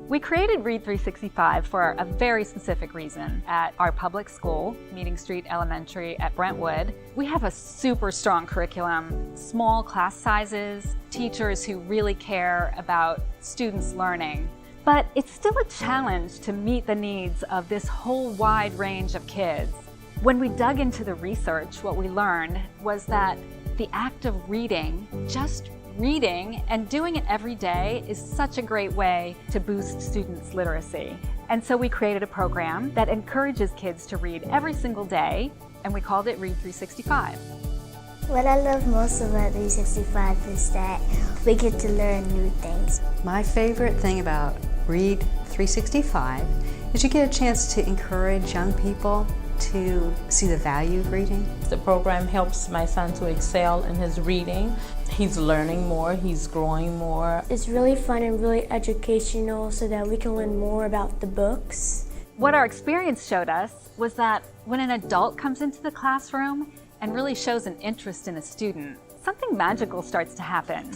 We created Read365 for a very specific reason. At our public school, Meeting Street Elementary at Brentwood, we have a super strong curriculum, small class sizes, teachers who really care about students learning. But it's still a challenge to meet the needs of this whole wide range of kids. When we dug into the research, what we learned was that the act of reading, just reading and doing it every day, is such a great way to boost students' literacy. And so we created a program that encourages kids to read every single day, and we called it Read365. What I love most about 365 is that we get to learn new things. My favorite thing about Read365 is you get a chance to encourage young people to see the value of reading. The program helps my son to excel in his reading. He's learning more, he's growing more. It's really fun and really educational so that we can learn more about the books. What our experience showed us was that when an adult comes into the classroom and really shows an interest in a student, something magical starts to happen.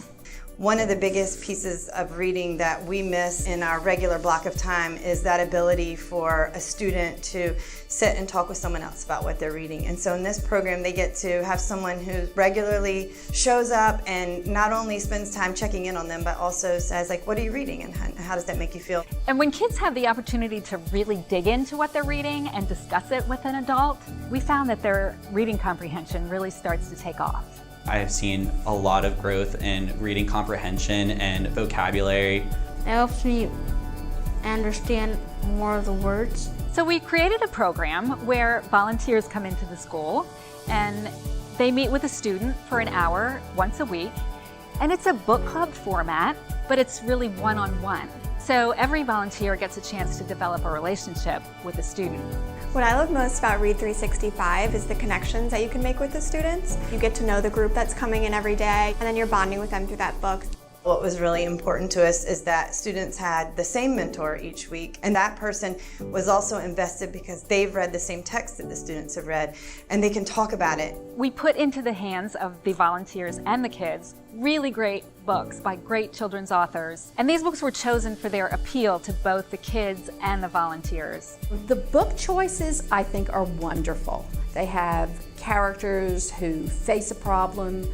One of the biggest pieces of reading that we miss in our regular block of time is that ability for a student to sit and talk with someone else about what they're reading. And so in this program, they get to have someone who regularly shows up and not only spends time checking in on them, but also says, like, what are you reading and how does that make you feel? And when kids have the opportunity to really dig into what they're reading and discuss it with an adult, we found that their reading comprehension really starts to take off. I have seen a lot of growth in reading comprehension and vocabulary. It helps me understand more of the words. So we created a program where volunteers come into the school and they meet with a student for an hour once a week. And it's a book club format, but it's really one-on-one. So every volunteer gets a chance to develop a relationship with a student. What I love most about Read365 is the connections that you can make with the students. You get to know the group that's coming in every day, and then you're bonding with them through that book. What was really important to us is that students had the same mentor each week, and that person was also invested because they've read the same text that the students have read, and they can talk about it. We put into the hands of the volunteers and the kids really great books by great children's authors, and these books were chosen for their appeal to both the kids and the volunteers. The book choices, I think, are wonderful. They have characters who face a problem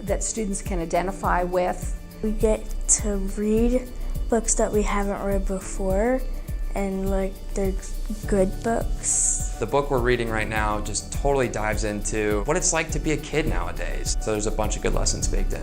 that students can identify with. We get to read books that we haven't read before, and they're good books. The book we're reading right now just totally dives into what it's like to be a kid nowadays. So there's a bunch of good lessons baked in.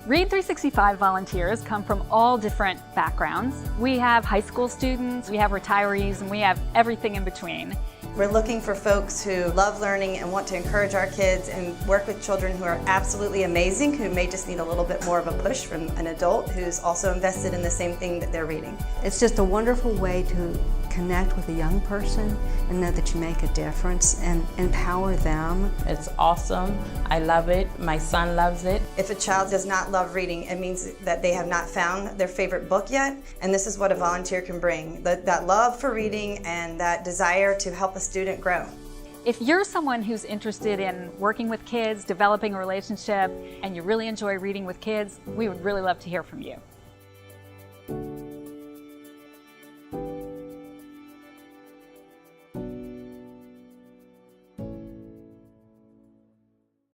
Read365 volunteers come from all different backgrounds. We have high school students, we have retirees, and we have everything in between. We're looking for folks who love learning and want to encourage our kids and work with children who are absolutely amazing, who may just need a little bit more of a push from an adult who's also invested in the same thing that they're reading. It's just a wonderful way to connect with a young person and know that you make a difference and empower them. It's awesome. I love it. My son loves it. If a child does not love reading, it means that they have not found their favorite book yet, and this is what a volunteer can bring. That love for reading and that desire to help a student grow. If you're someone who's interested in working with kids, developing a relationship, and you really enjoy reading with kids, we would really love to hear from you.